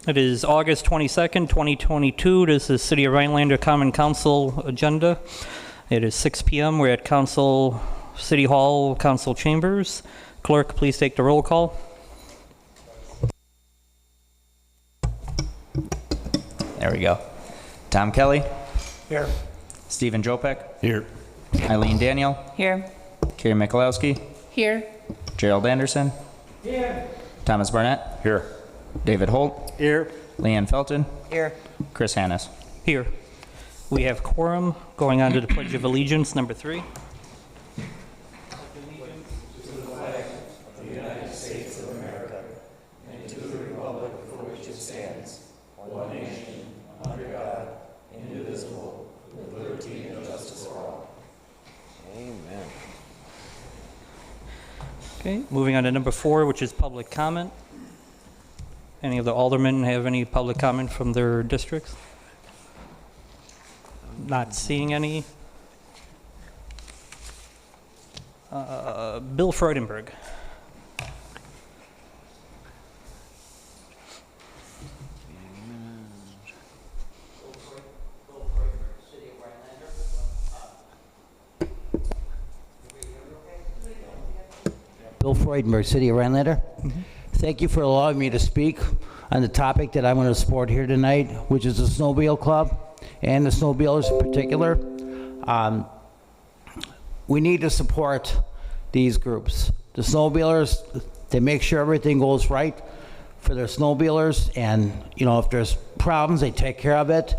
It is August 22nd, 2022. This is City of Rhinelander Common Council agenda. It is 6 p.m. We're at City Hall, Council Chambers. Clerk, please take the roll call. There we go. Tom Kelly. Here. Stephen Jopek. Here. Eileen Daniel. Here. Carrie Mikulowski. Here. Gerald Anderson. Here. Thomas Barnett. Here. David Holt. Here. Leanne Felton. Here. Chris Hannes. Here. We have quorum. Going on to the Pledge of Allegiance, number 3. Okay, moving on to number 4, which is public comment. Any of the aldermen have any public comment from their districts? Not seeing any. Bill Freudenberg. Bill Freudenberg, City of Rhinelander. Thank you for allowing me to speak on the topic that I'm going to support here tonight, which is the Snowmobile Club and the snowmobilers in particular. We need to support these groups. The snowmobilers, they make sure everything goes right for their snowmobilers, and if there's problems, they take care of it.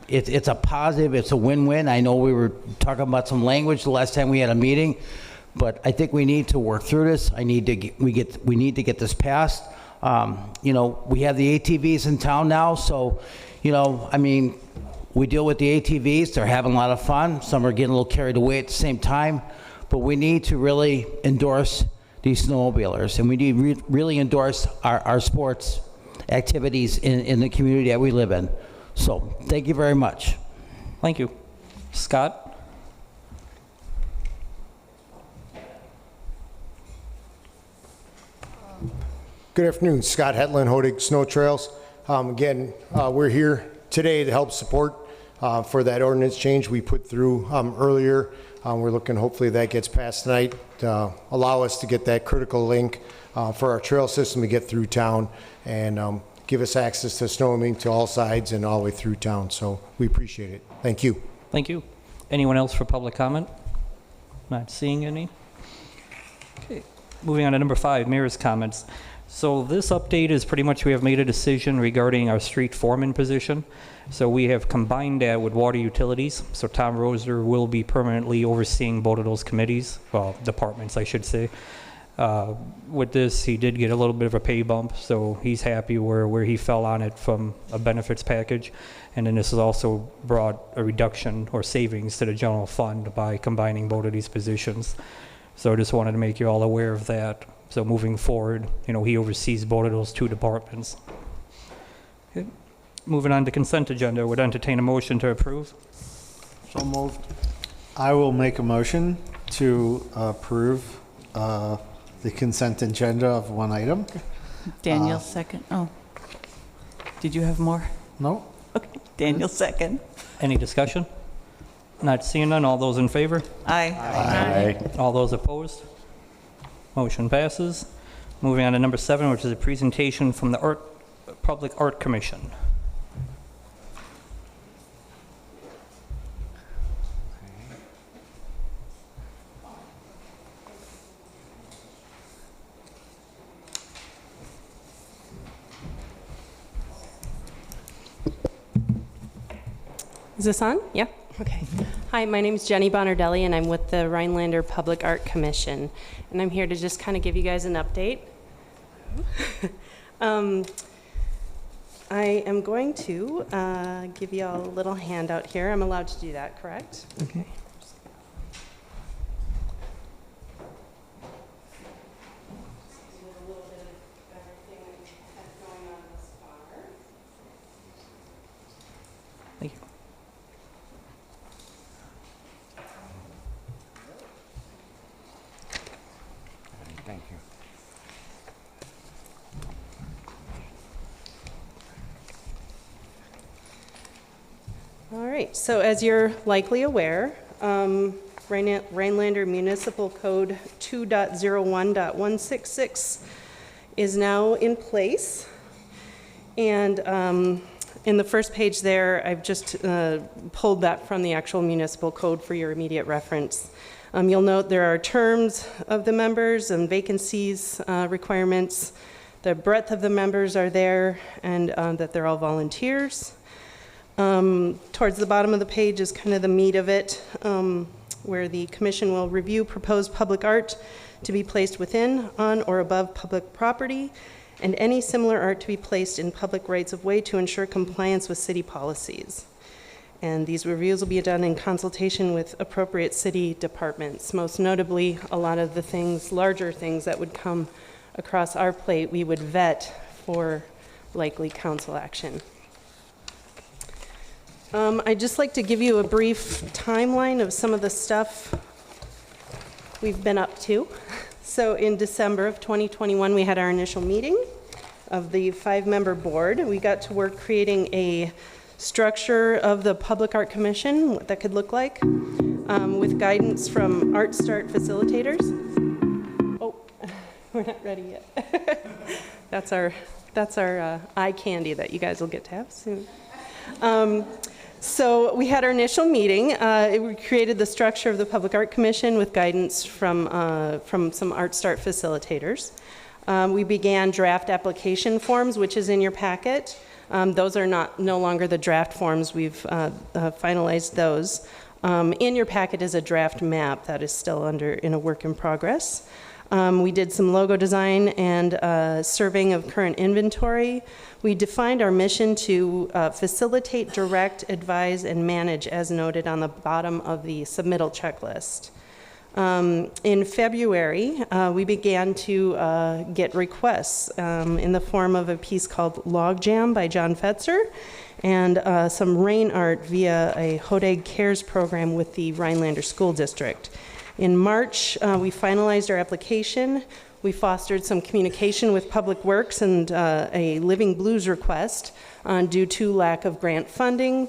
It's a positive, it's a win-win. I know we were talking about some language the last time we had a meeting, but I think we need to work through this. We need to get this passed. We have the ATVs in town now, so we deal with the ATVs. They're having a lot of fun. Some are getting a little carried away at the same time, but we need to really endorse these snowmobilers, and we need to really endorse our sports activities in the community that we live in. So thank you very much. Thank you. Scott? Good afternoon, Scott Hetland, Hodig Snow Trails. Again, we're here today to help support for that ordinance change we put through earlier. We're looking, hopefully that gets passed tonight to allow us to get that critical link for our trail system to get through town and give us access to snowmobile to all sides and all the way through town. So we appreciate it. Thank you. Thank you. Anyone else for public comment? Not seeing any. Okay, moving on to number 5, mayor's comments. So this update is pretty much we have made a decision regarding our street foreman position. So we have combined that with water utilities. So Tom Roser will be permanently overseeing both of those committees, well, departments, I should say. With this, he did get a little bit of a pay bump, so he's happy where he fell on it from a benefits package. And then this has also brought a reduction or savings to the general fund by combining both of these positions. So I just wanted to make you all aware of that. So moving forward, he oversees both of those 2 departments. Okay. Moving on to consent agenda, would entertain a motion to approve. So moved. I will make a motion to approve the consent agenda of 1 item. Daniel second. Oh, did you have more? No. Okay, Daniel second. Any discussion? Not seeing none. All those in favor? Aye. Aye. All those opposed? Motion passes. Moving on to number 7, which is a presentation from the Public Art Commission. Is this on? Yeah. Okay. Hi, my name is Jenny Bonardelli, and I'm with the Rhinelander Public Art Commission. And I'm here to just kind of give you guys an update. I am going to give you all a little handout here. I'm allowed to do that, correct? Okay. Thank you. Thank you. All right, so as you're likely aware, Rhinelander Municipal Code 2.01.166 is now in place. And in the first page there, I've just pulled that from the actual municipal code for your immediate reference. You'll note there are terms of the members and vacancies requirements. The breadth of the members are there, and that they're all volunteers. Towards the bottom of the page is kind of the meat of it, where the commission will review proposed public art to be placed within, on, or above public property, and any similar art to be placed in public rights of way to ensure compliance with city policies. And these reviews will be done in consultation with appropriate city departments. Most notably, a lot of the things, larger things that would come across our plate, we would vet for likely council action. I'd just like to give you a brief timeline of some of the stuff we've been up to. So in December of 2021, we had our initial meeting of the 5-member board. We got to work creating a structure of the Public Art Commission, what that could look like, with guidance from Art Start facilitators. Oh, we're not ready yet. That's our eye candy that you guys will get to have soon. So we had our initial meeting. We created the structure of the Public Art Commission with guidance from some Art Start facilitators. We began draft application forms, which is in your packet. Those are no longer the draft forms. We've finalized those. In your packet is a draft map that is still in a work in progress. We did some logo design and surveying of current inventory. We defined our mission to facilitate, direct, advise, and manage, as noted on the bottom of the submittal checklist. In February, we began to get requests in the form of a piece called Logjam by John Fetzer and some rain art via a Hodag Cares program with the Rhinelander School District. In March, we finalized our application. We fostered some communication with Public Works and a Living Blues request due to lack of grant funding.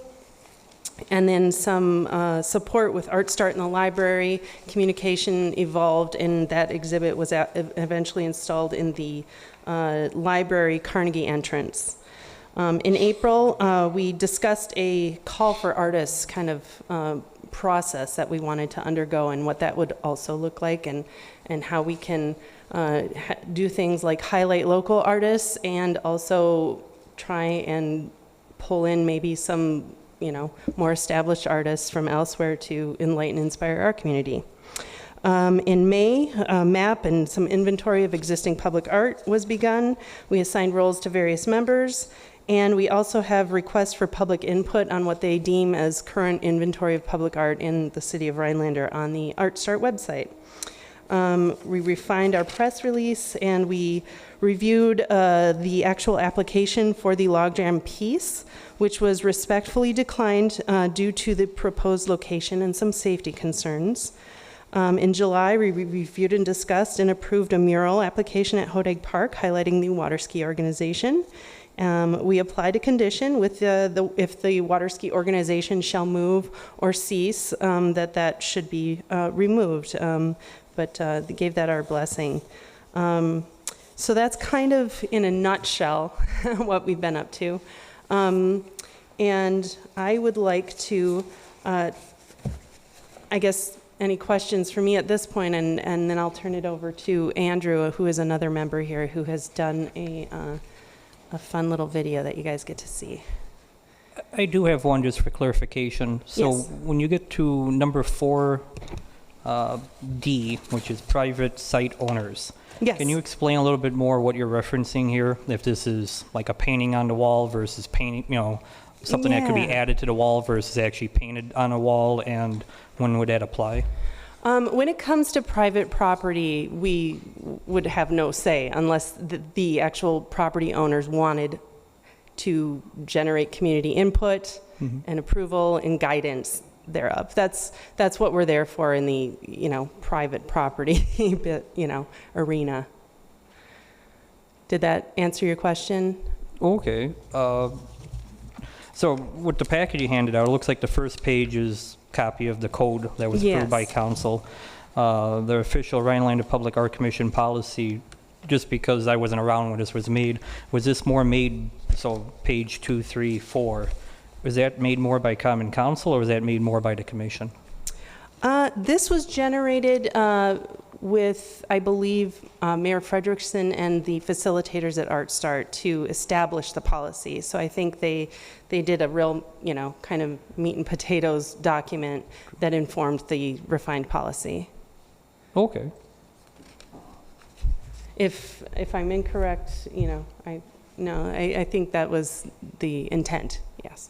And then some support with Art Start in the library. Communication evolved, and that exhibit was eventually installed in the library Carnegie entrance. In April, we discussed a call for artists kind of process that we wanted to undergo and what that would also look like, and how we can do things like highlight local artists and also try and pull in maybe some more established artists from elsewhere to enlighten and inspire our community. In May, a map and some inventory of existing public art was begun. We assigned roles to various members, and we also have requests for public input on what they deem as current inventory of public art in the city of Rhinelander on the Art Start website. We refined our press release, and we reviewed the actual application for the Logjam piece, which was respectfully declined due to the proposed location and some safety concerns. In July, we reviewed and discussed and approved a mural application at Hodag Park highlighting the water ski organization. We applied a condition with if the water ski organization shall move or cease, that should be removed, but they gave that our blessing. So that's kind of in a nutshell what we've been up to. And I would like to, I guess, any questions for me at this point, and then I'll turn it over to Andrew, who is another member here who has done a fun little video that you guys get to see. I do have one just for clarification. So Yes. when you get to number 4, D, which is private site owners, Yes. can you explain a little bit more what you're referencing here? If this is like a painting on the wall versus painting, something that could be Yeah. added to the wall versus actually painted on a wall, and when would that apply? When it comes to private property, we would have no say unless the actual property owners wanted to generate community input and approval and guidance thereof. That's what we're there for in the private property arena. Did that answer your question? Okay. So with the package you handed out, it looks like the first page is a copy of the code that was approved by Yes. council. The official Rhinelander Public Art Commission policy, just because I wasn't around when this was made, was this more made, so page 2, 3, 4, was that made more by common council or was that made more by the commission? This was generated with, I believe, Mayor Frederickson and the facilitators at Art Start to establish the policy. So I think they did a real, kind of meat and potatoes document that informed the refined policy. Okay. If I'm incorrect, I think that was the intent, yes.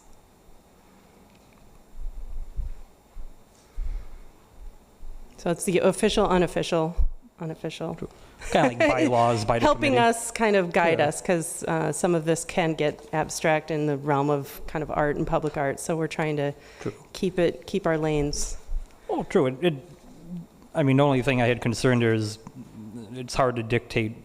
So it's the official, unofficial. Kind of like bylaws by the Helping committee. us kind of guide Yeah. us, because some of this can get abstract in the realm of kind of art and public art, so we're trying to True. keep our lanes. Oh, true. I mean, the only thing I had concerned there is it's hard to dictate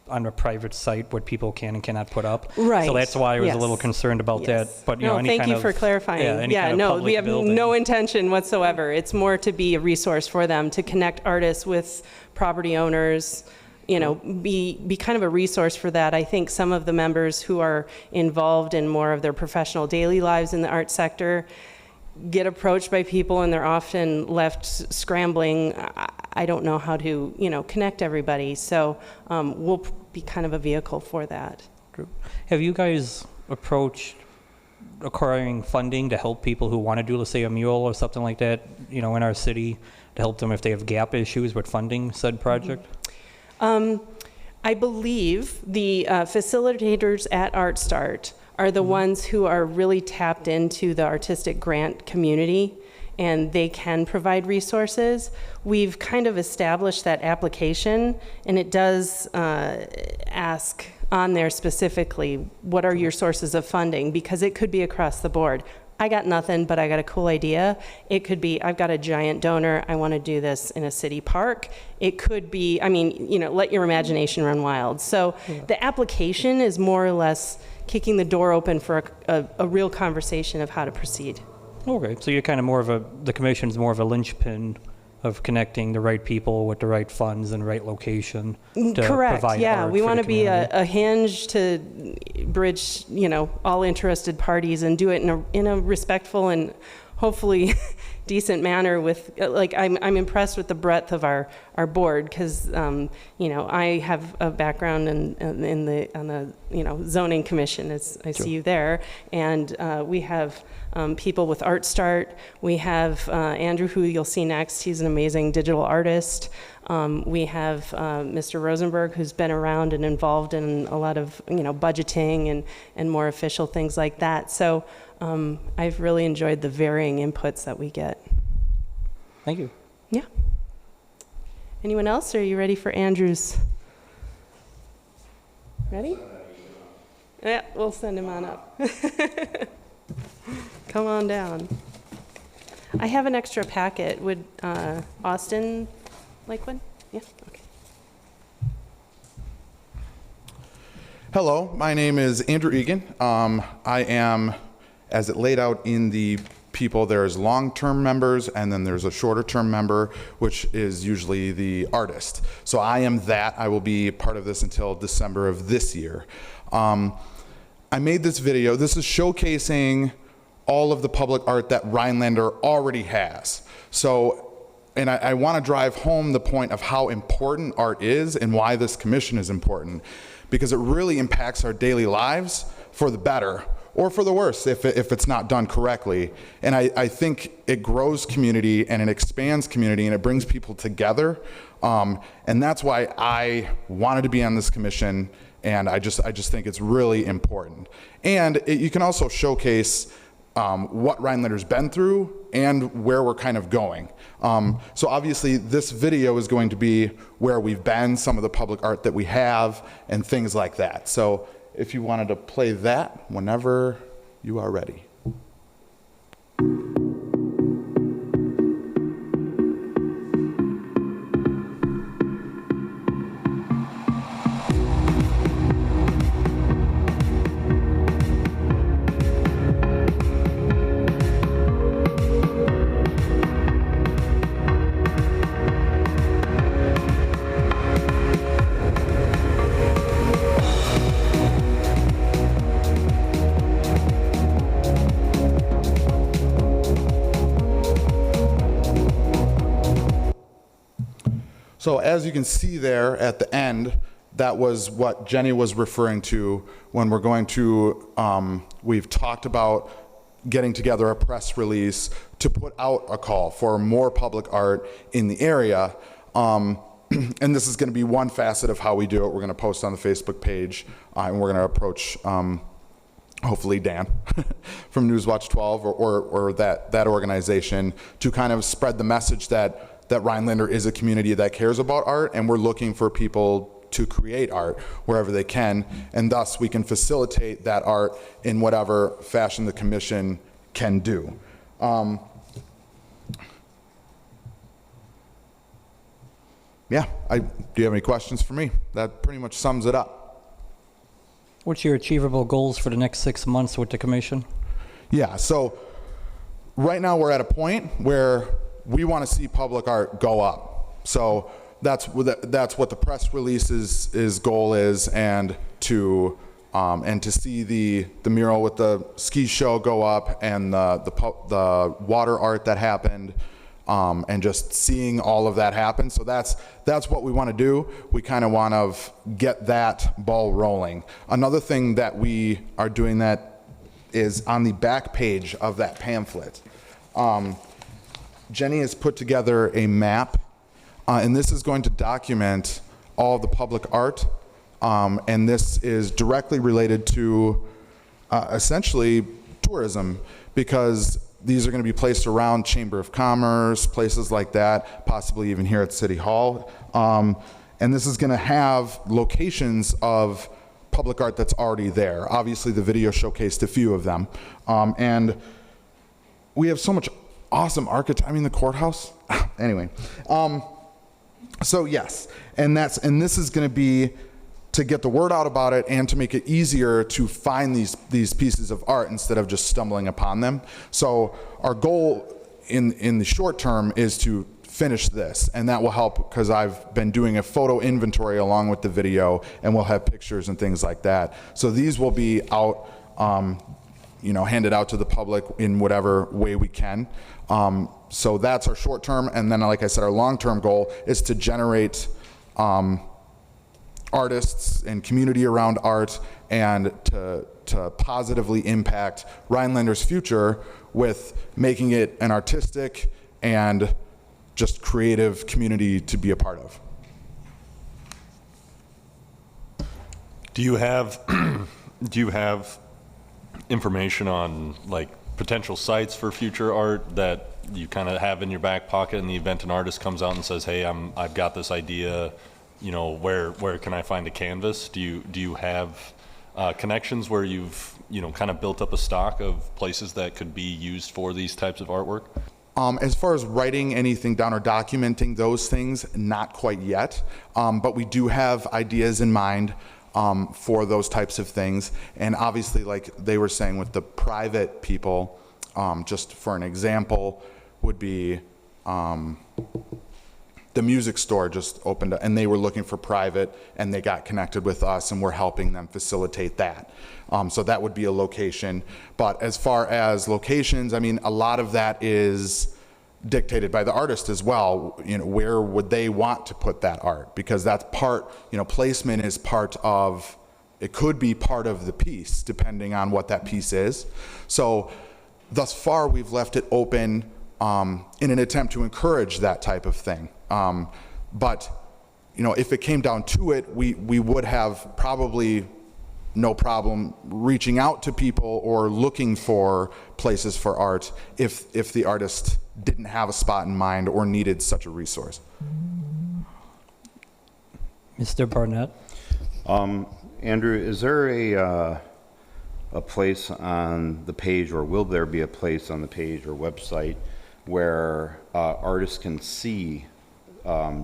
on a private site what people can and cannot put up. Right. So that's why I was a Yes. little concerned about that. Yes. But, No, any thank kind you of, for clarifying. any kind of no, public we have building. no intention whatsoever. It's more to be a resource for them, to connect artists with property owners, be kind of a resource for that. I think some of the members who are involved in more of their professional daily lives in the art sector get approached by people and they're often left scrambling. I don't know how to, connect everybody. So we'll be kind of a vehicle for that. True. Have you guys approached acquiring funding to help people who want to do, let's say, a mural or something like that, in our city, to help them if they have gap issues with funding said project? I believe the facilitators at Art Start are the ones who are really tapped into the artistic grant community, and they can provide resources. We've kind of established that application, and it does ask on there specifically, what are your sources of funding? Because it could be across the board. I got nothing, but I got a cool idea. It could be, I've got a giant donor, I want to do this in a city park. It could be, let your imagination run wild. So the application is more or less kicking the door open for a real conversation of how to proceed. Okay, so you're kind of the commission's more of a linchpin of connecting the right people with the right funds and the right location to Correct, provide yeah. art We for want the to be community. a hinge to bridge, all interested parties and do it in a respectful and hopefully decent manner with, I'm impressed with the breadth of our board, because, I have a background on the zoning commission, as I see you there, and we have people with Art Start. We have Andrew, who you'll see next. He's an amazing digital artist. We have Mr. Rosenberg, who's been around and involved in a lot of budgeting and more official things like that. So I've really enjoyed the varying inputs that we get. Thank you. Yeah. Anyone else? Or are you ready for Andrew's? Ready? Yeah, we'll send him on up. Come on down. I have an extra packet. Would Austin like one? Yeah, okay. Hello, my name is Andrew Egan. I am, as it laid out in the people, there's long-term members and then there's a shorter-term member, which is usually the artist. So I am that. I will be part of this until December of this year. I made this video. This is showcasing all of the public art that Rhinelander already has. So, and I want to drive home the point of how important art is and why this commission is important, because it really impacts our daily lives for the better or for the worse if it's not done correctly. And I think it grows community and it expands community and it brings people together. And that's why I wanted to be on this commission, and I just think it's really important. And you can also showcase what Rhinelander's been through and where we're kind of going. So obviously this video is going to be where we've been, some of the public art that we have, and things like that. So if you wanted to play that whenever you are ready. So as you can see there at the end, that was what Jenny was referring to when we're going to, we've talked about getting together a press release to put out a call for more public art in the area. And this is going to be one facet of how we do it. We're going to post on the Facebook page, and we're going to approach hopefully Dan from Newswatch 12 or that organization to kind of spread the message that Rhinelander is a community that cares about art, and we're looking for people to create art wherever they can, and thus we can facilitate that art in whatever fashion the commission can do. Yeah, do you have any questions for me? That pretty much sums it up. What's your achievable goals for the next 6 months with the commission? Yeah, so right now we're at a point where we want to see public art go up. So that's what the press release's goal is, and to see the mural with the ski show go up, and the water art that happened, and just seeing all of that happen. So that's what we want to do. We kind of want to get that ball rolling. Another thing that we are doing that is on the back page of that pamphlet. Jenny has put together a map, and this is going to document all the public art, and this is directly related to essentially tourism, because these are going to be placed around Chamber of Commerce, places like that, possibly even here at City Hall. And this is going to have locations of public art that's already there. Obviously, the video showcased a few of them. And we have so much awesome architecture. I mean, the courthouse. Anyway. So yes, and this is going to be to get the word out about it and to make it easier to find these pieces of art instead of just stumbling upon them. So our goal in the short term is to finish this, and that will help because I've been doing a photo inventory along with the video, and we'll have pictures and things like that. So these will be out, handed out to the public in whatever way we can. So that's our short term, and then like I said, our long-term goal is to generate artists and community around art, and to positively impact Rhinelander's future with making it an artistic and just creative community to be a part of. Do you have information on like potential sites for future art that you kind of have in your back pocket in the event an artist comes out and says, "Hey, I've got this idea. Where can I find a canvas?" Do you have connections where you've kind of built up a stock of places that could be used for these types of artwork? As far as writing anything down or documenting those things, not quite yet, but we do have ideas in mind for those types of things. And obviously, like they were saying with the private people, just for an example, would be the music store just opened up, and they were looking for private, and they got connected with us, and we're helping them facilitate that. So that would be a location. But as far as locations, I mean, a lot of that is dictated by the artist as well. Where would they want to put that art? Because that's part, placement is part of, it could be part of the piece, depending on what that piece is. So thus far, we've left it open in an attempt to encourage that type of thing. But if it came down to it, we would have probably no problem reaching out to people or looking for places for art if the artist didn't have a spot in mind or needed such a resource. Mr. Barnett? Andrew, is there a place on the page, or will there be a place on the page or website where artists can see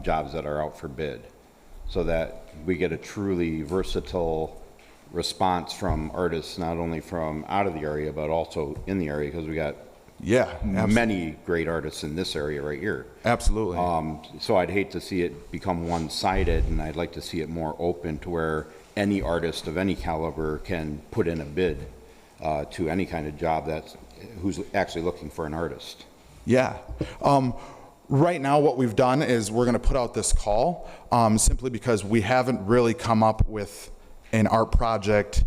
jobs that are out for bid, so that we get a truly versatile response from artists, not only from out of the area, but also in the area, because we got many great artists in this area right here. Absolutely. So I'd hate to see it become one-sided, and I'd like to see it more open to where any artist of any caliber can put in a bid to any kind of job who's actually looking for an artist. Yeah. Right now, what we've done is we're going to put out this call simply because we haven't really come up with an art project.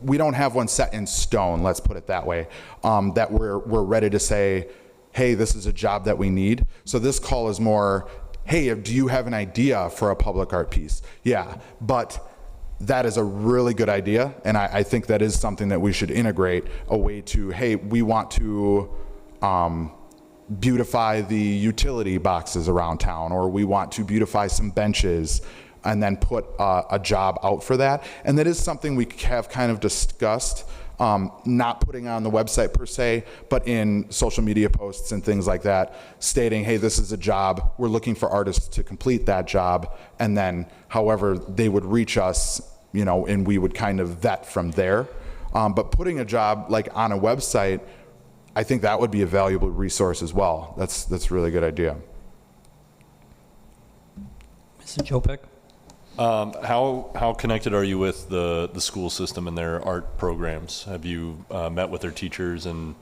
We don't have one set in stone, let's put it that way, that we're ready to say, hey, this is a job that we need. So this call is more, hey, do you have an idea for a public art piece? Yeah, but that is a really good idea, and I think that is something that we should integrate, a way to, hey, we want to beautify the utility boxes around town, or we want to beautify some benches, and then put a job out for that. And that is something we have kind of discussed, not putting on the website per se, but in social media posts and things like that, stating, hey, this is a job, we're looking for artists to complete that job, and then however they would reach us, you know, and we would kind of vet from there. But putting a job like on a website, I think that would be a valuable resource as well. That's a really good idea. Mr. Jopek? How connected are you with the school system and their art programs? Have you met with their teachers and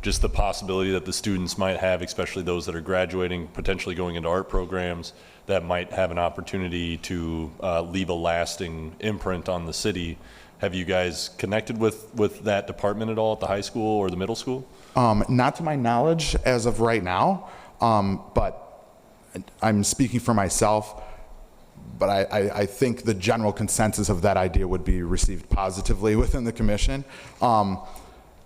just the possibility that the students might have, especially those that are graduating, potentially going into art programs, that might have an opportunity to leave a lasting imprint on the city? Have you guys connected with that department at all at the high school or the middle school? Not to my knowledge as of right now, but I'm speaking for myself. But I think the general consensus of that idea would be received positively within the commission.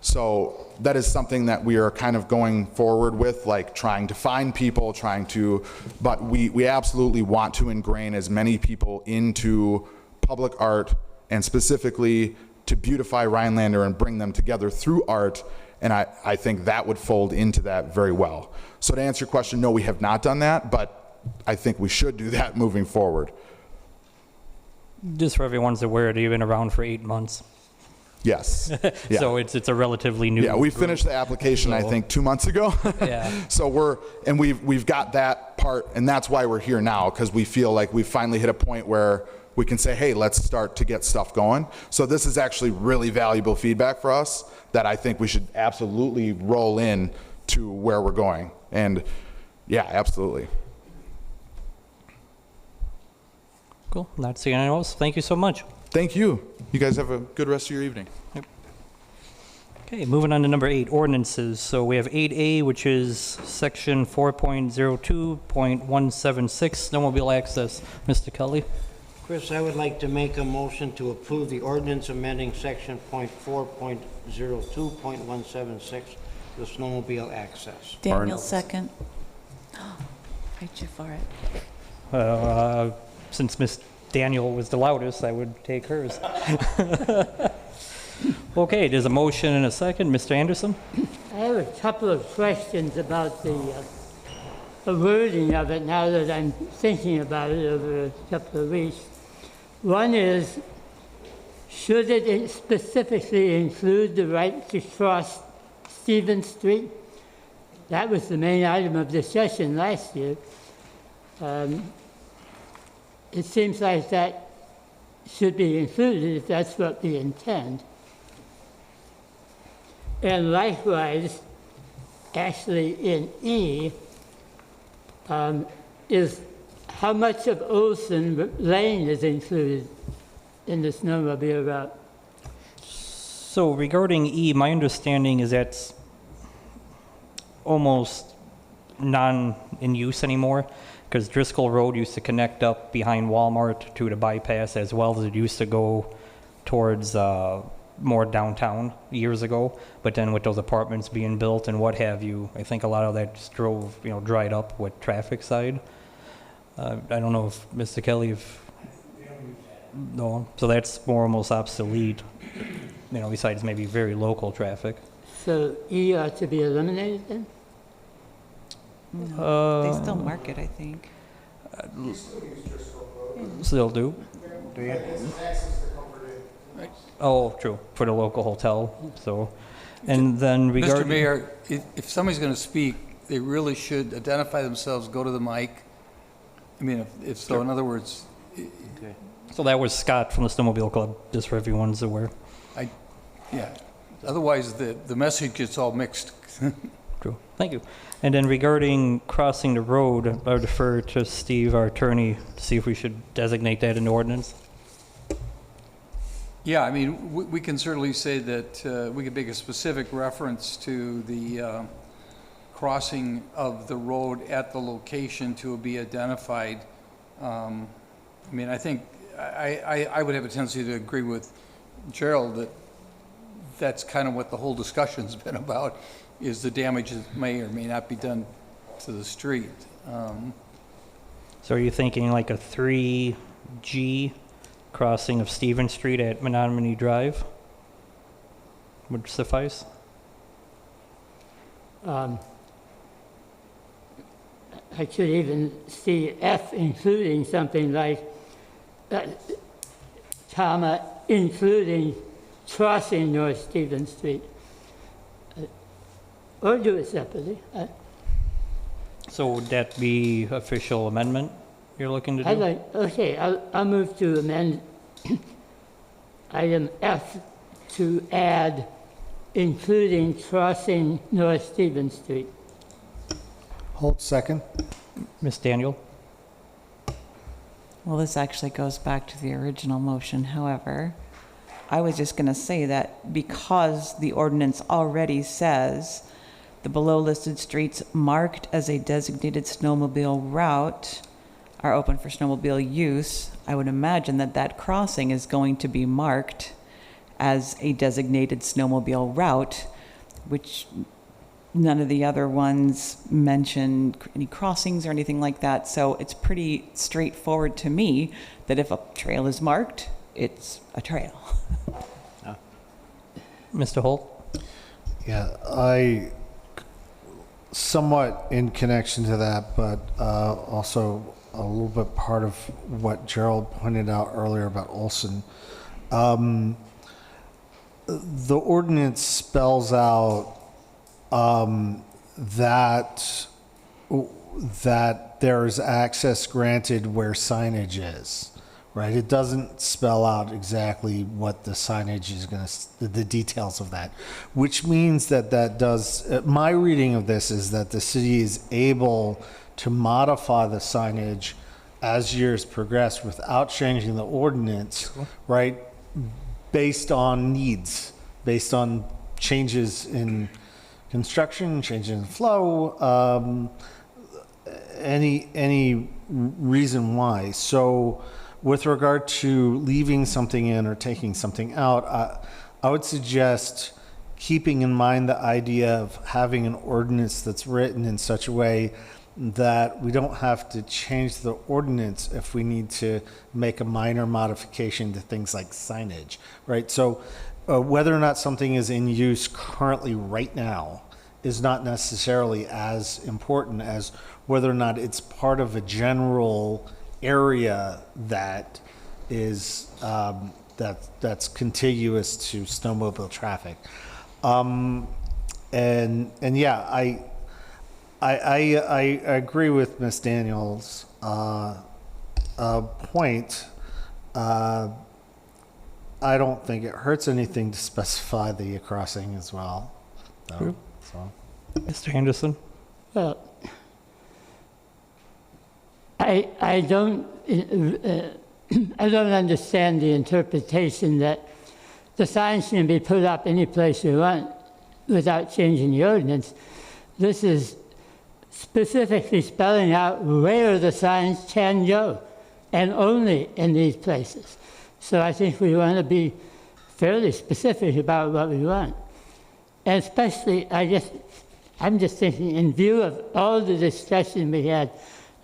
So that is something that we are kind of going forward with, like trying to find people, but we absolutely want to ingrain as many people into public art, and specifically to beautify Rhinelander and bring them together through art. And I think that would fold into that very well. So to answer your question, no, we have not done that, but I think we should do that moving forward. Just for everyone's aware, they've been around for 8 months. Yes. Yeah. So it's a relatively new Yeah, we group. finished the application, I think, 2 months ago. Yeah. So we've got that part, and that's why we're here now, because we feel like we finally hit a point where we can say, hey, let's start to get stuff going. So this is actually really valuable feedback for us that I think we should absolutely roll in to where we're going. And yeah, absolutely. Cool. Not seeing anyone else. Thank you so much. Thank you. You guys have a good rest of your evening. Okay, moving on to number 8, ordinances. So we have 8A, which is section 4.02.176, snowmobile access. Mr. Kelly? Chris, I would like to make a motion to approve the ordinance amending section .4.02.176, the snowmobile access. Daniel, second. Fight you for it. Since Miss Daniel was the loudest, I would take hers. Okay, there's a motion and a second. Mr. Anderson? I have a couple of questions about the wording of it now that I'm thinking about it over a couple of weeks. One is, should it specifically include the right to cross Stevens Street? That was the main item of discussion last year. It seems like that should be included if that's what we intend. And likewise, actually in E, is how much of Olson Lane is included in the snowmobile route? So regarding E, my understanding is that's almost in use anymore, because Driscoll Road used to connect up behind Walmart to the bypass, as well as it used to go towards more downtown years ago. But then with those apartments being built and what have you, I think a lot of that just dried up with traffic side. I don't know if Mr. Kelly, no, so that's more almost obsolete, besides maybe very local traffic. So E ought to be eliminated then? No, they still mark it, I think. Still do. Oh, true, for the local hotel, so. And then regarding. Mr. Mayor, if somebody's going to speak, they really should identify themselves, go to the mic. I mean, if so, in other words. So that was Scott from the Snowmobile Club, just for everyone's aware. Yeah, otherwise the message gets all mixed. True. Thank you. And then regarding crossing the road, I would defer to Steve, our attorney, to see if we should designate that in the ordinance. Yeah, I mean, we can certainly say that we could make a specific reference to the crossing of the road at the location to be identified. I mean, I think I would have a tendency to agree with Gerald that that's kind of what the whole discussion's been about, is the damage that may or may not be done to the street. So are you thinking like a 3G crossing of Stevens Street at Menominee Drive would suffice? I could even see F including something like, comma, including crossing North Stevens Street. Or do it separately. So would that be official amendment you're looking to do? I'll move to amend item F to add including crossing North Stevens Street. Holt, second. Ms. Daniel? Well, this actually goes back to the original motion. However, I was just going to say that because the ordinance already says the below listed streets marked as a designated snowmobile route are open for snowmobile use, I would imagine that that crossing is going to be marked as a designated snowmobile route, which none of the other ones mention any crossings or anything like that. So it's pretty straightforward to me that if a trail is marked, it's a trail. Mr. Holt? Yeah, I somewhat in connection to that, but also a little bit part of what Gerald pointed out earlier about Olson. The ordinance spells out that there is access granted where signage is, right? It doesn't spell out exactly what the signage is going to, the details of that, which means that my reading of this is that the city is able to modify the signage as years progress without changing the ordinance, right? Based on needs, based on changes in construction, changes in flow, any reason why. So with regard to leaving something in or taking something out, I would suggest keeping in mind the idea of having an ordinance that's written in such a way that we don't have to change the ordinance if we need to make a minor modification to things like signage, right? So whether or not something is in use currently right now is not necessarily as important as whether or not it's part of a general area that is that's contiguous to snowmobile traffic. And yeah, I agree with Ms. Daniels' point. I don't think it hurts anything to specify the crossing as well. So. Mr. Anderson? Well, I don't understand the interpretation that the signs can be put up any place you want without changing the ordinance. This is specifically spelling out where the signs can go, and only in these places. So I think we want to be fairly specific about what we want. And especially, I'm just thinking in view of all the discussion we had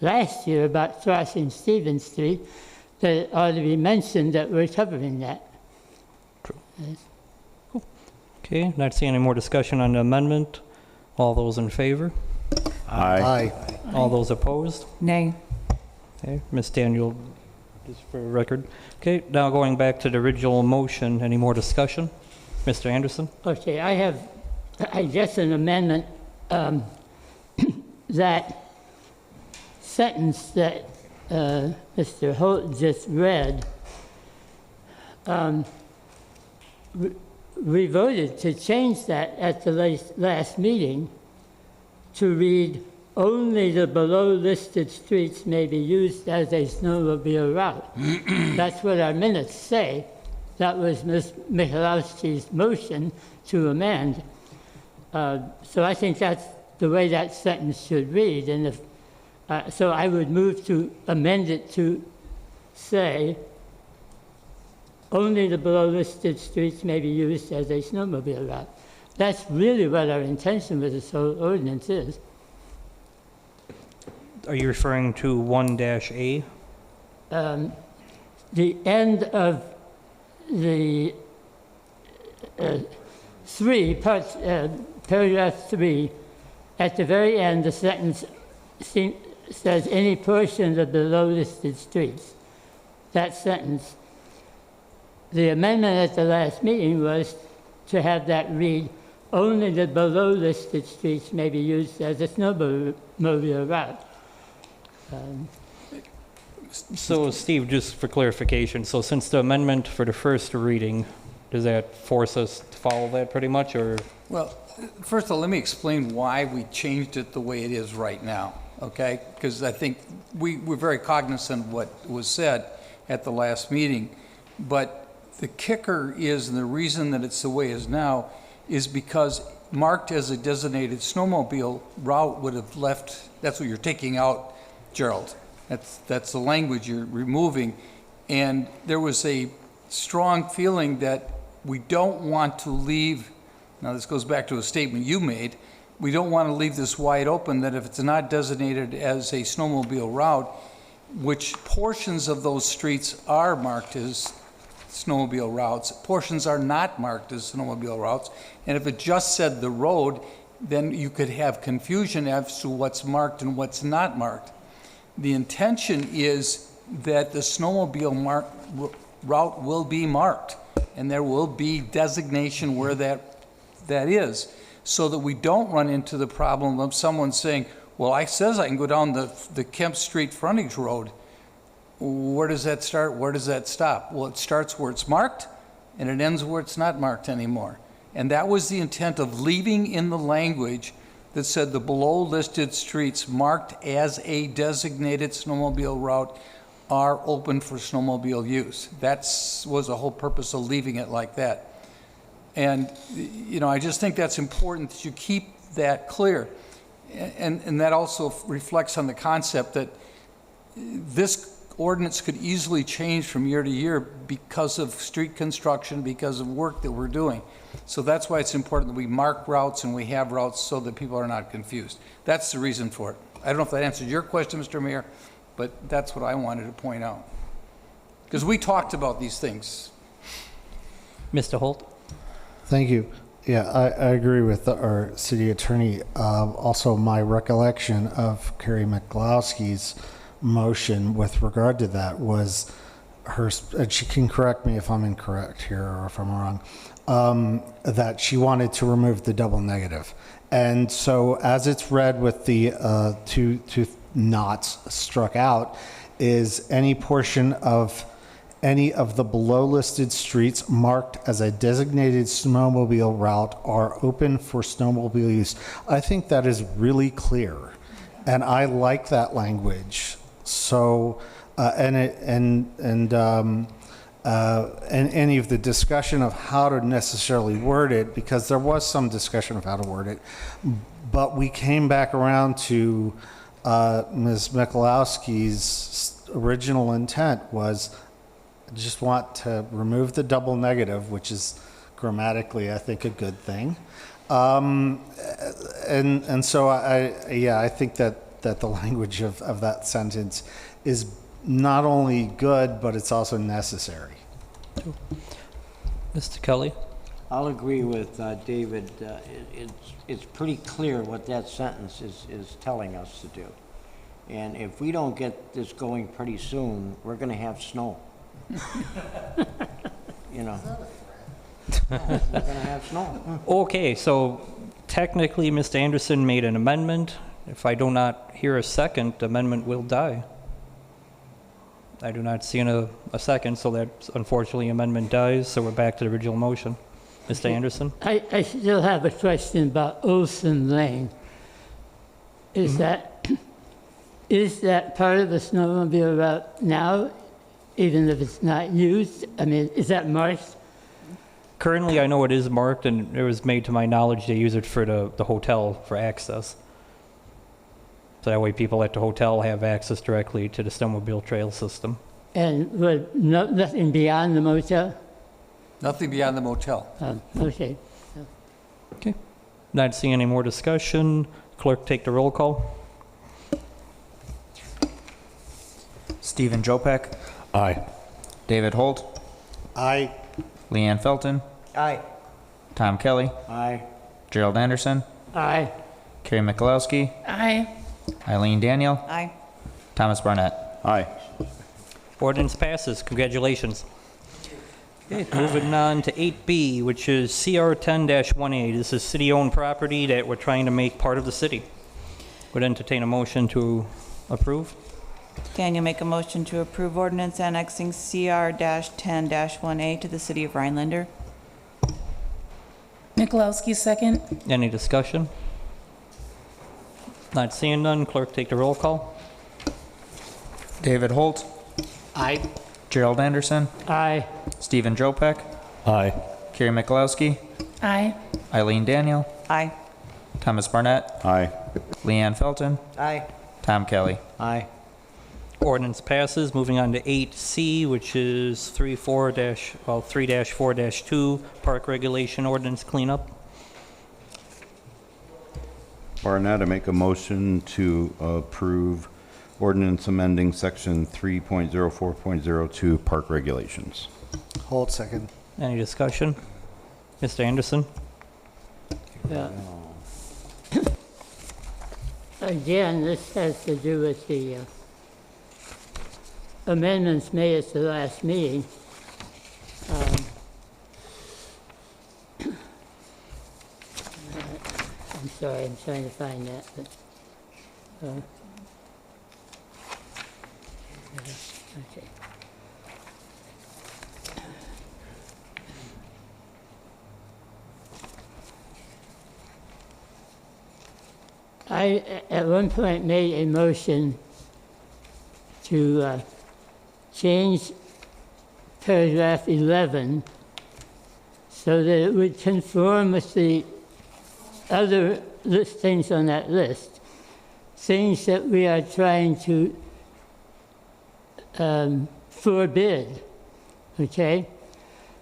last year about crossing Stevens Street, that it ought to be mentioned that we're covering that. True. Yes. Cool. Okay, not seeing any more discussion on the amendment. All those in favor? Aye. All those opposed? Nay. Okay, Ms. Daniel, just for the record. Okay, now going back to the original motion, any more discussion? Mr. Anderson? Okay, I have, I guess, an amendment that sentence that Mr. Holt just read. We voted to change that at the last meeting, to read, only the below-listed streets may be used as a snowmobile route. That's what our minutes say. That was Ms. Michalowski's motion to amend. So I think that's the way that sentence should read. And if, so I would move to amend it to say, only the below-listed streets may be used as a snowmobile route. That's really what our intention with this whole ordinance is. Are you referring to 1-A? The end of the paragraph 3, at the very end, the sentence says any portion of the below-listed streets. That sentence. The amendment at the last meeting was to have that read, only the below-listed streets may be used as a snowmobile route. So, Steve, just for clarification, so since the amendment for the first reading, does that force us to follow that pretty much, or? Well, first of all, let me explain why we changed it the way it is right now, okay? Because I think we're very cognizant of what was said at the last meeting. But the kicker is, and the reason that it's the way it is now, is because marked as a designated snowmobile route would have left, that's what you're taking out, Gerald. That's the language you're removing. And there was a strong feeling that we don't want to leave, now this goes back to a statement you made, we don't want to leave this wide open that if it's not designated as a snowmobile route, which portions of those streets are marked as snowmobile routes, portions are not marked as snowmobile routes, and if it just said the road, then you could have confusion as to what's marked and what's not marked. The intention is that the snowmobile route will be marked, and there will be designation where that is, so that we don't run into the problem of someone saying, well, it says I can go down the Kemp Street frontage road. Where does that start? Where does that stop? Well, it starts where it's marked, and it ends where it's not marked anymore. And that was the intent of leaving in the language that said the below-listed streets marked as a designated snowmobile route are open for snowmobile use. That was the whole purpose of leaving it like that. And, you know, I just think that's important that you keep that clear. And that also reflects on the concept that this ordinance could easily change from year to year because of street construction, because of work that we're doing. So that's why it's important that we mark routes and we have routes so that people are not confused. That's the reason for it. I don't know if that answered your question, Mr. Mayor, but that's what I wanted to point out. Because we talked about these things. Mr. Holt? Thank you. Yeah, I agree with our city attorney. Also, my recollection of Carrie Michalowski's motion with regard to that was her, and she can correct me if I'm incorrect here or if I'm wrong, that she wanted to remove the double negative. And so as it's read with the two knots struck out, is any portion of any of the below listed streets marked as a designated snowmobile route are open for snowmobile use. I think that is really clear, and I like that language. So, and any of the discussion of how to necessarily word it, because there was some discussion of how to word it, but we came back around to Ms. Michalowski's original intent was just want to remove the double negative, which is grammatically, I think, a good thing. And so I think that the language of that sentence is not only good, but it's also necessary. Mr. Kelly? I'll agree with David. It's pretty clear what that sentence is telling us to do. And if we don't get this going pretty soon, we're going to have snow. You know. We're going to have snow. Okay, so technically, Mr. Anderson made an amendment. If I do not hear a second, the amendment will die. I do not see a second, so that unfortunately amendment dies, so we're back to the original motion. Mr. Anderson? I still have a question about Olson Lane. is that part of the snowmobile route now, even if it's not used? I mean, is that marked? Currently, I know it is marked, and it was made to my knowledge they use it for the hotel for access. So that way people at the hotel have access directly to the snowmobile trail system. And nothing beyond the motel? Nothing beyond the motel. Okay. Okay. Not seeing any more discussion. Clerk, take the roll call. Stephen Jopek. Aye. David Holt. Aye. Leanne Felton. Aye. Tom Kelly. Aye. Gerald Anderson. Aye. Carrie Mikulowski. Aye. Eileen Daniel. Aye. Thomas Barnett. Aye. Ordinance passes. Congratulations. Okay, moving on to 8B, which is CR 10-1A. This is city-owned property that we're trying to make part of the city. Would entertain a motion to approve. Daniel, make a motion to approve ordinance annexing CR-10-1A to the city of Rhinelander. Mikulowski, second. Any discussion? Not seeing none. Clerk, take the roll call. David Holt. Aye. Gerald Anderson. Aye. Stephen Jopek. Aye. Carrie Mikulowski. Aye. Eileen Daniel. Aye. Thomas Barnett. Aye. Leanne Felton. Aye. Tom Kelly. Aye. Ordinance passes. Moving on to 8C, which is 3-4-2, park regulation ordinance cleanup. Barnett, I make a motion to approve ordinance amending section 3.04.02 park regulations. Hold second. Any discussion? Mr. Anderson? Yeah. Again, this has to do with the amendments made at the last meeting. I'm sorry, I'm trying to find that. But, okay. I, at one point, made a motion to change paragraph 11 so that it would conform with the other things on that list, things that we are trying to forbid, okay?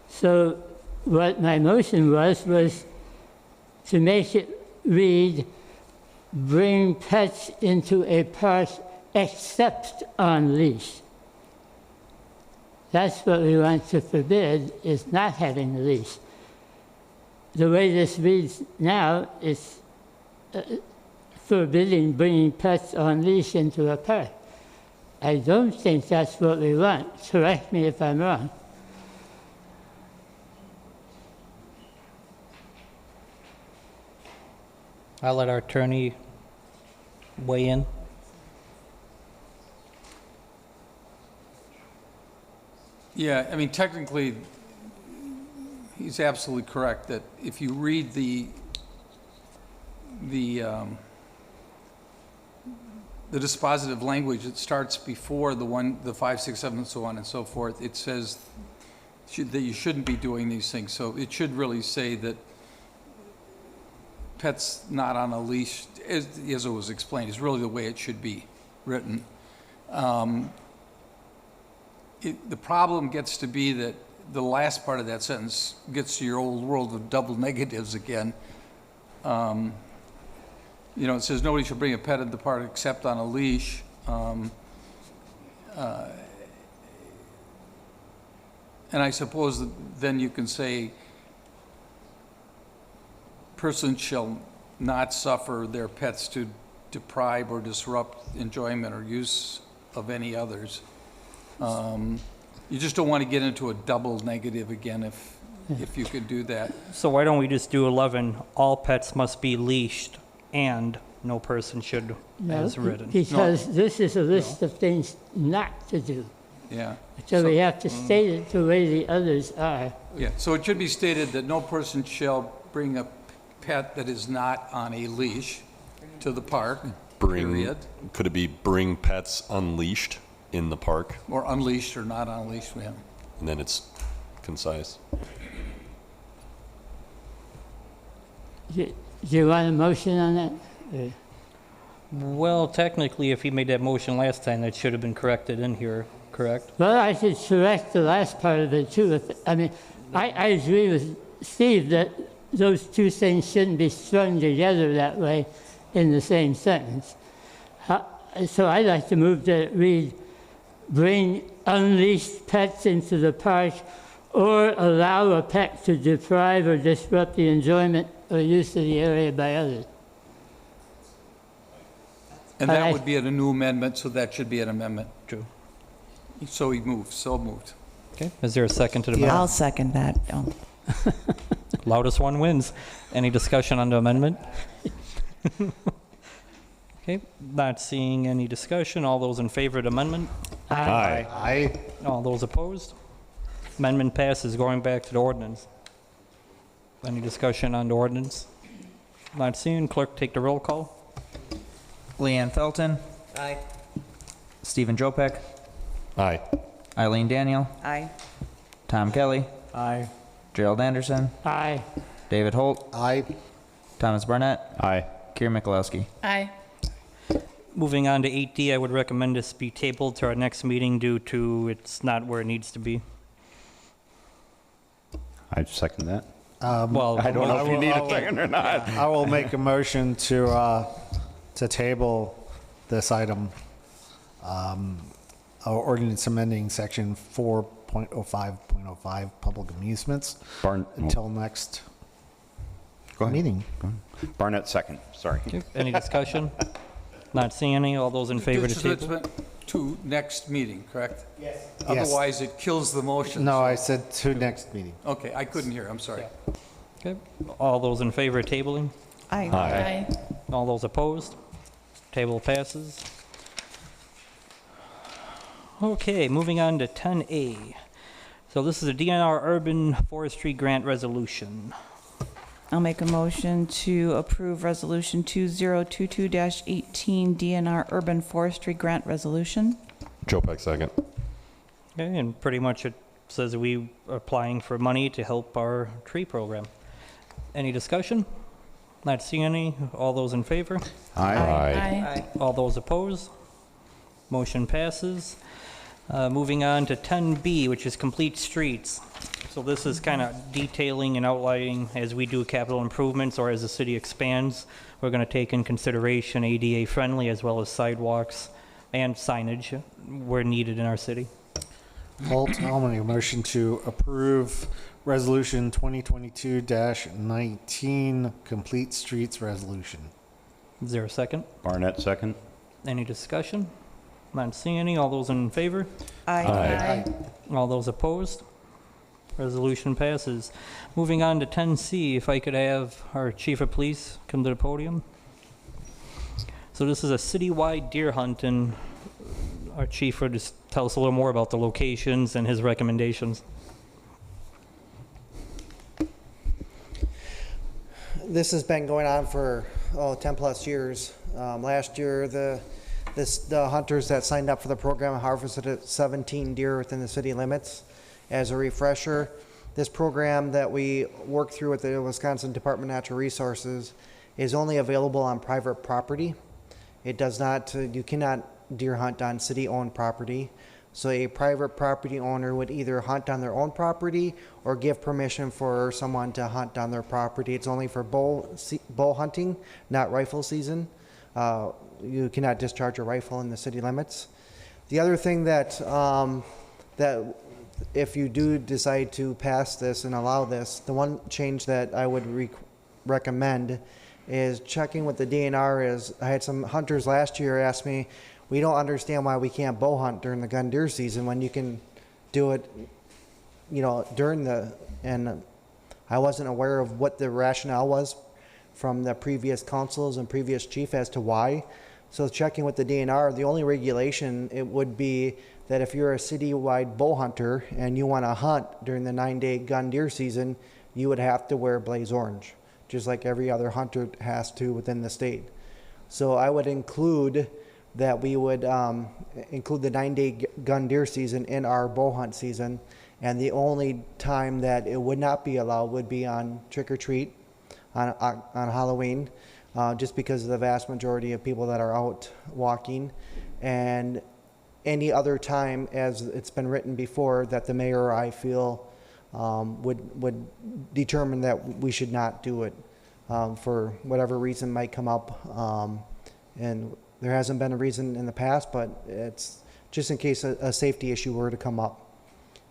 So what my motion was to make it read, bring pets into a park except on leash. That's what we want to forbid, is not having a leash. The way this reads now is forbidding bringing pets on leash into a park. I don't think that's what we want. Correct me if I'm wrong. I'll let our attorney weigh in. Yeah, I mean, technically, he's absolutely correct that if you read the dispositive language, it starts before the 5, 6, 7, and so on and so forth. It says that you shouldn't be doing these things. So it should really say that pets not on a leash, as it was explained, is really the way it should be written. The problem gets to be that the last part of that sentence gets to your old world of double negatives again. You know, it says nobody should bring a pet into the park except on a leash. And I suppose that then you can say, persons shall not suffer their pets to deprive or disrupt enjoyment or use of any others. You just don't want to get into a double negative again if you could do that. So why don't we just do 11, all pets must be leashed and no person should, as written. Because this is a list of things not to do. Yeah. So we have to state it the way the others are. Yeah, so it should be stated that no person shall bring a pet that is not on a leash to the park. period. Could it be bring pets unleashed in the park? Or unleashed or not unleashed with him. And then it's concise. Do you want a motion on that? Well, technically, if he made that motion last time, that should have been corrected in here, correct? Well, I should correct the last part of it too. I mean, I agree with Steve that those two things shouldn't be strung together that way in the same sentence. So I'd like to move that it read, bring unleashed pets into the park or allow a pet to deprive or disrupt the enjoyment or use of the area by others. And that would be a new amendment, so that should be an amendment. True. So he moved, so moved. Okay, is there a second to the amendment? I'll second that. Oh. Loudest one wins. Any discussion on the amendment? Okay, not seeing any discussion. All those in favor of the amendment? Aye. Aye. All those opposed? Amendment passes. Going back to the ordinance. Any discussion on the ordinance? Not seeing. Clerk, take the roll call. Leanne Felton, Aye. Stephen Jopek, Aye. Eileen Daniel, Aye. Tom Kelly, Aye. Gerald Anderson, Aye. David Holt, Aye. Thomas Barnett, Aye. Kieran Mikulowski. Aye. Moving on to 8D, I would recommend this be tabled to our next meeting due to it's not where it needs to be. I second that. Well, I don't know if you need I a second or not. I will make a motion to table this item, ordinance amending section 4.05.05, public amusements, until next Go ahead. meeting. Go ahead. Barnett, second. Sorry. Any discussion? Not seeing any. All those in favor to table? To next meeting, correct? Yes. Otherwise, it kills the motion. No, I said to next meeting. Okay, I couldn't hear, I'm sorry. Okay. All those in favor of tabling? Aye. Aye. All those opposed? Table passes. Okay, moving on to 10A. So this is a DNR Urban Forestry Grant Resolution. I'll make a motion to approve Resolution 2022-18 DNR Urban Forestry Grant Resolution. Jopek, second. Okay, and pretty much it says we are applying for money to help our tree program. Any discussion? Not seeing any. All those in favor? Aye. All those opposed? Motion passes. Moving on to 10B, which is complete streets. So this is kind of detailing and outlining as we do capital improvements or as the city expands. We're going to take in consideration ADA friendly as well as sidewalks and signage where needed in our city. Holt, I'll make a motion to approve Resolution 2022-19, Complete Streets Resolution. Is there a second? Barnett, second. Any discussion? Not seeing any. All those in favor? Aye. All those opposed? Resolution passes. Moving on to 10C, if I could have our chief of police come to the podium. So this is a citywide deer hunt, and our chief would just tell us a little more about the locations and his recommendations. This has been going on for 10 plus years. Last year, the hunters that signed up for the program harvested 17 deer within the city limits. As a refresher, this program that we work through with the Wisconsin Department of Natural Resources is only available on private property. It does not, you cannot deer hunt on city-owned property. So a private property owner would either hunt on their own property or give permission for someone to hunt on their property. It's only for bow hunting, not rifle season. You cannot discharge a rifle in the city limits. The other thing that if you do decide to pass this and allow this, the one change that I would recommend is checking with the DNR. I had some hunters last year ask me, we don't understand why we can't bow hunt during the gun deer season when you can do it, during and I wasn't aware of what the rationale was from the previous councils and previous chief as to why. So checking with the DNR, the only regulation it would be that if you're a citywide bow hunter and you want to hunt during the 9-day gun deer season, you would have to wear blaze orange, just like every other hunter has to within the state. So I would include that we would include the 9-day gun deer season in our bow hunt season. And the only time that it would not be allowed would be on trick or treat on Halloween, just because of the vast majority of people that are out walking. And any other time, as it's been written before, that the mayor or I feel would determine that we should not do it for whatever reason might come up. And there hasn't been a reason in the past, but it's just in case a safety issue were to come up.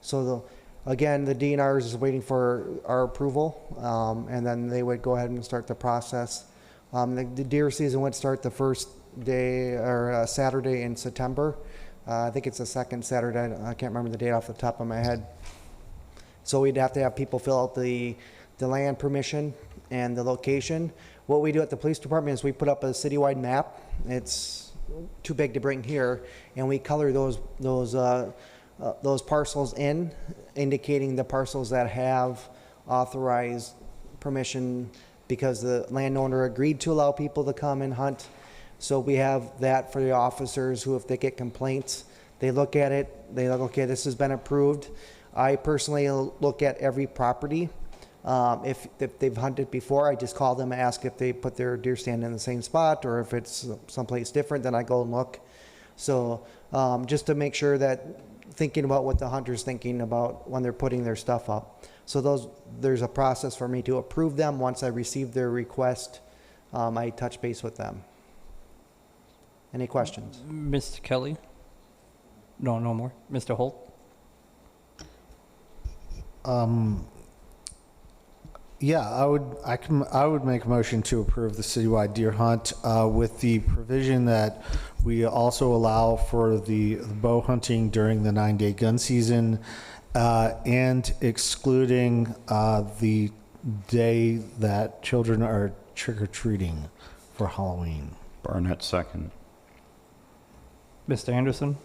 So again, the DNR is waiting for our approval, and then they would go ahead and start the process. The deer season would start the first day or Saturday in September. I think it's the second Saturday. I can't remember the date off the top of my head. So we'd have to have people fill out the land permission and the location. What we do at the police department is we put up a citywide map. It's too big to bring here, and we color those parcels in, indicating the parcels that have authorized permission because the landowner agreed to allow people to come and hunt. So we have that for the officers who, if they get complaints, they look at it, they look, okay, this has been approved. I personally look at every property. If they've hunted before, I just call them and ask if they put their deer stand in the same spot, or if it's someplace different, then I go and look. So just to make sure that, thinking about what the hunter's thinking about when they're putting their stuff up. So there's a process for me to approve them. Once I receive their request, I touch base with them. Any questions? Mr. Kelly? No more. Mr. Holt? Yeah, I would make a motion to approve the citywide deer hunt with the provision that we also allow for the bow hunting during the 9-day gun season, and excluding the day that children are trick-or-treating for Halloween. Barnett, second. Mr. Anderson?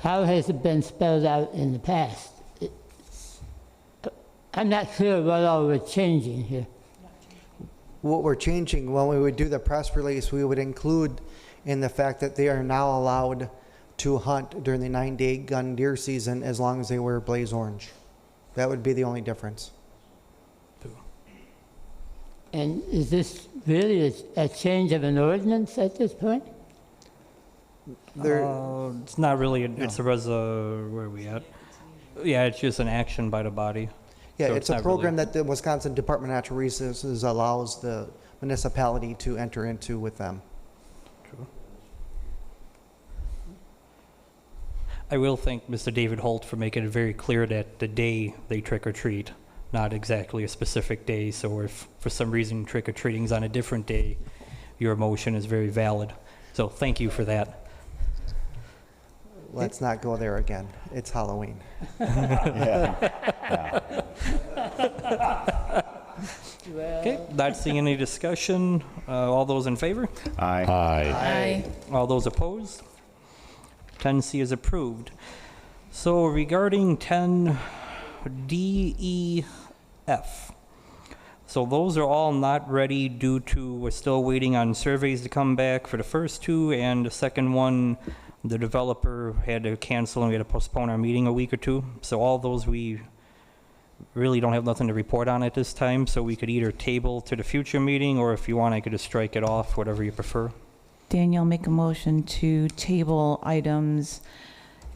How has it been spelled out in the past? I'm not sure what all we're changing here. What we're changing, when we would do the press release, we would include in the fact that they are now allowed to hunt during the 9-day gun deer season as long as they wear blaze orange. That would be the only difference. And is this really a change of an ordinance at this point? It's not really, it's where are we at? Yeah, it's just an action by the body. Yeah, So it's a not program really- that the Wisconsin Department of Natural Resources allows the municipality to enter into with them. I will thank Mr. David Holt for making it very clear that the day they trick or treat, not exactly a specific day. So if for some reason trick or treating's on a different day, your motion is very valid. So thank you for that. Let's not go there again. It's Halloween. Okay, not seeing any discussion. All those in favor? Aye. Aye. All those opposed? 10C is approved. So regarding 10D, F. So those are all not ready due to, we're still waiting on surveys to come back for the first two, and the second one, the developer had to cancel and we had to postpone our meeting a week or two. So all those we really don't have nothing to report on at this time, so we could either table to the future meeting, or if you want, I could just strike it off, whatever you prefer. Daniel, make a motion to table items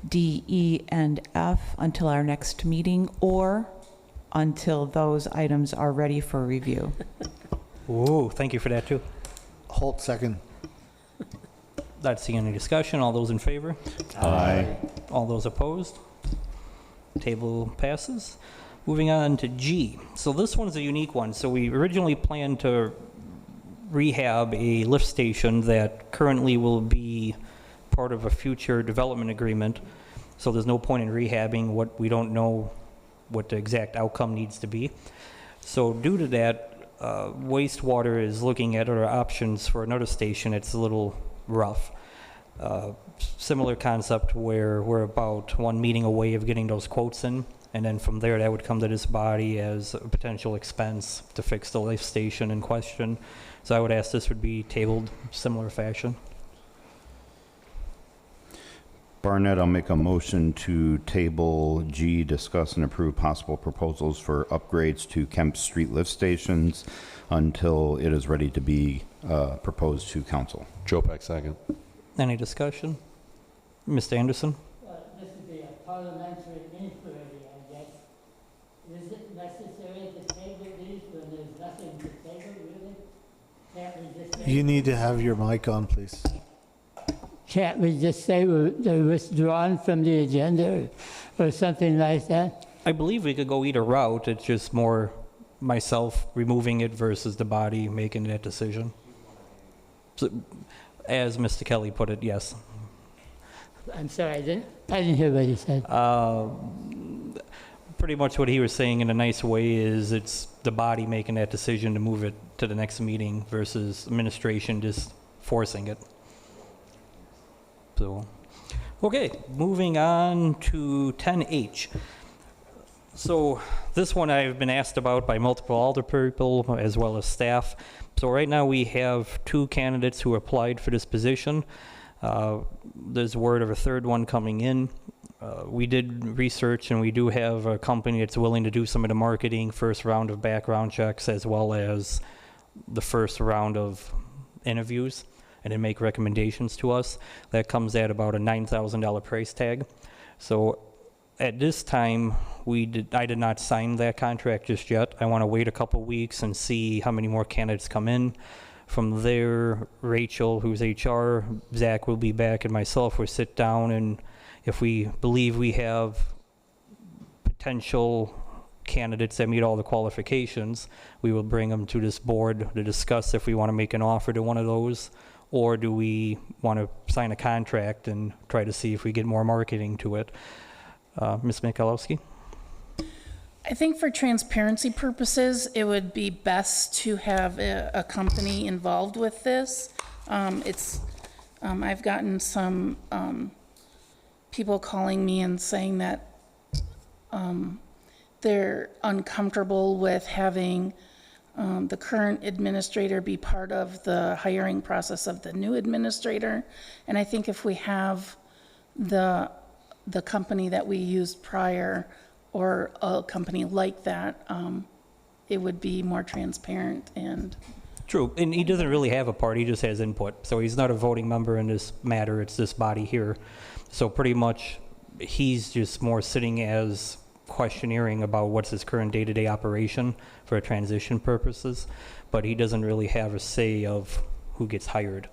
D, E, and F until our next meeting, or until those items are ready for review. Ooh, thank you for that too. Holt, second. Not seeing any discussion. All those in favor? Aye. All those opposed? Table passes. Moving on to G. So this one's a unique one. So we originally planned to rehab a lift station that currently will be part of a future development agreement. So there's no point in rehabbing what we don't know what the exact outcome needs to be. So due to that, wastewater is looking at other options for another station. It's a little rough. Similar concept where we're about one meeting away of getting those quotes in. And then from there, that would come to this body as a potential expense to fix the lift station in question. So I would ask this would be tabled similar fashion. Barnett, I'll make a motion to table G, discuss and approve possible proposals for upgrades to Kemp Street lift stations until it is ready to be proposed to council. Joe Peck, second. Any discussion? Mr. Anderson? This would be a parliamentary inquiry, I guess. Is it necessary to table these when there's nothing to table, really? Can't we just say? You need to have your mic on, please. Can't we just say they're withdrawn from the agenda or something like that? I believe we could go either route. It's just more myself removing it versus the body making that decision. So, as Mr. Kelly put it, yes. I'm sorry, I didn't hear what he said. Pretty much what he was saying in a nice way is it's the body making that decision to move it to the next meeting versus administration just forcing it. So, okay, moving on to 10H. So this one I've been asked about by multiple alder people as well as staff. So right now we have 2 candidates who applied for this position. There's word of a third one coming in. We did research and we do have a company that's willing to do some of the marketing, first round of background checks, as well as the first round of interviews, and then make recommendations to us. That comes at about a $9,000 price tag. So at this time, I did not sign that contract just yet. I want to wait a couple weeks and see how many more candidates come in. From there, Rachel, who's HR, Zach will be back, and myself will sit down, and if we believe we have potential candidates that meet all the qualifications, we will bring them to this board to discuss if we want to make an offer to one of those, or do we want to sign a contract and try to see if we get more marketing to it. Ms. Michalowski? I think for transparency purposes, it would be best to have a company involved with this. I've gotten some people calling me and saying that they're uncomfortable with having the current administrator be part of the hiring process of the new administrator. And I think if we have the company that we used prior, or a company like that, it would be more transparent and... True, and he doesn't really have a part, he just has input. So he's not a voting member in this matter, it's this body here. So pretty much, he's just more sitting as questioneering about what's his current day-to-day operation for transition purposes, but he doesn't really have a say of who gets hired.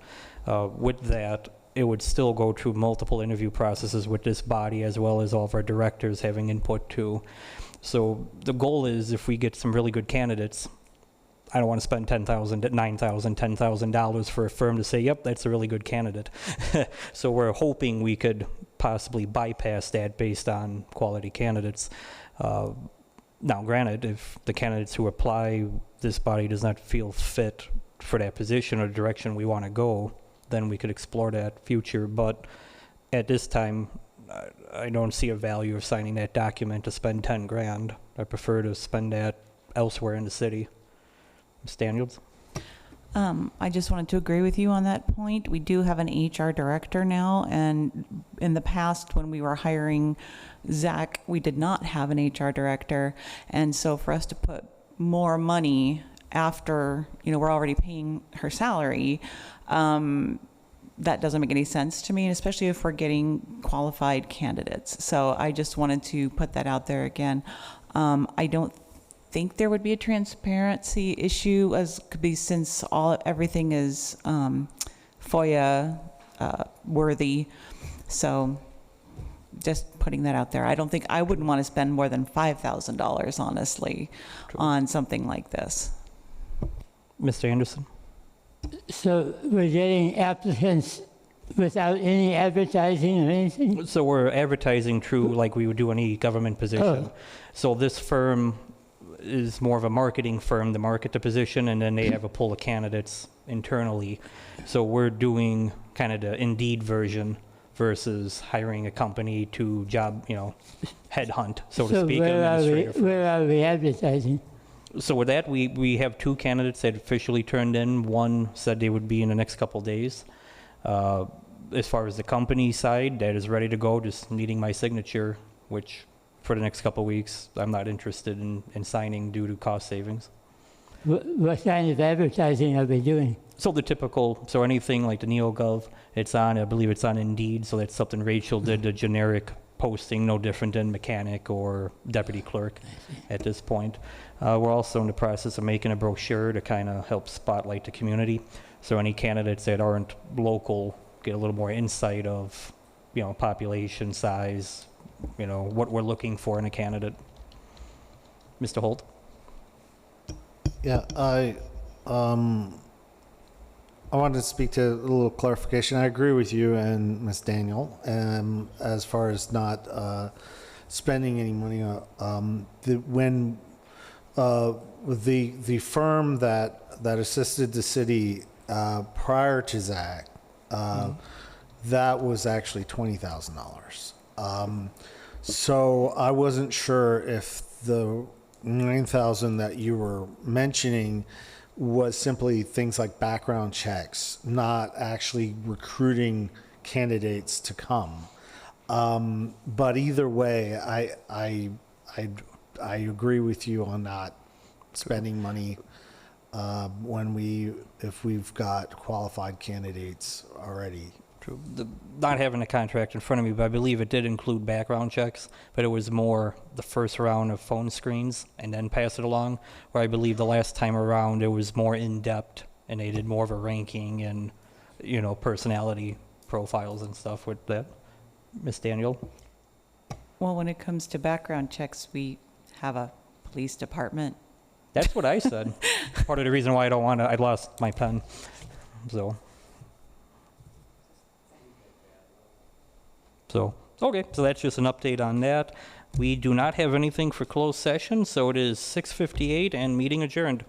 With that, it would still go through multiple interview processes with this body, as well as all of our directors having input too. So the goal is, if we get some really good candidates, I don't want to spend $10,000, $9,000, $10,000 for a firm to say, yep, that's a really good candidate. So we're hoping we could possibly bypass that based on quality candidates. Now, granted, if the candidates who apply, this body does not feel fit for that position or direction we want to go, then we could explore that future. But at this time, I don't see a value of signing that document to spend 10 grand. I prefer to spend that elsewhere in the city. Ms. Daniels? I just wanted to agree with you on that point. We do have an HR director now, and in the past when we were hiring Zach, we did not have an HR director. And so for us to put more money after, we're already paying her salary, that doesn't make any sense to me, and especially if we're getting qualified candidates. So I just wanted to put that out there again. I don't think there would be a transparency issue, as could be, since everything is FOIA worthy. So just putting that out there. I wouldn't want to spend more than $5,000, honestly, on something like this. Mr. Anderson? So we're getting applicants without any advertising or anything? So we're advertising through like we would do any government position. Oh. So this firm is more of a marketing firm to market the position, and then they have a pool of candidates internally. So we're doing kind of the Indeed version versus hiring a company to job, headhunt, so to speak. where an are we, administrator. where are we advertising? So with that, we have 2 candidates that officially turned in. One said they would be in the next couple days. As far as the company side, that is ready to go, just needing my signature, which for the next couple weeks, I'm not interested in signing due to cost savings. What kind of advertising are we doing? So the typical, so anything like the NeoGov, it's on, I believe it's on Indeed, so that's something Rachel did, the generic posting, no different than mechanic or deputy clerk at this point. We're also in the process of making a brochure to kind of help spotlight the community. So any candidates that aren't local get a little more insight of, population size, what we're looking for in a candidate. Mr. Holt? Yeah, I wanted to speak to a little clarification. I agree with you and Ms. Daniel, as far as not spending any money. The firm that assisted the city prior to Zach, that was actually $20,000. So I wasn't sure if the 9,000 that you were mentioning was simply things like background checks, not actually recruiting candidates to come. But either way, I agree with you on not spending money if we've got qualified candidates already. True. Not having a contract in front of me, but I believe it did include background checks, but it was more the first round of phone screens and then pass it along, where I believe the last time around it was more in-depth and they did more of a ranking and, personality profiles and stuff with that. Miss Daniel? Well, when it comes to background checks, we have a police department. That's what I said. Part of the reason why I don't want to, I lost my pen, So, okay, so that's just an update on that. We do not have anything for closed session, so it is 6:58 and meeting adjourned.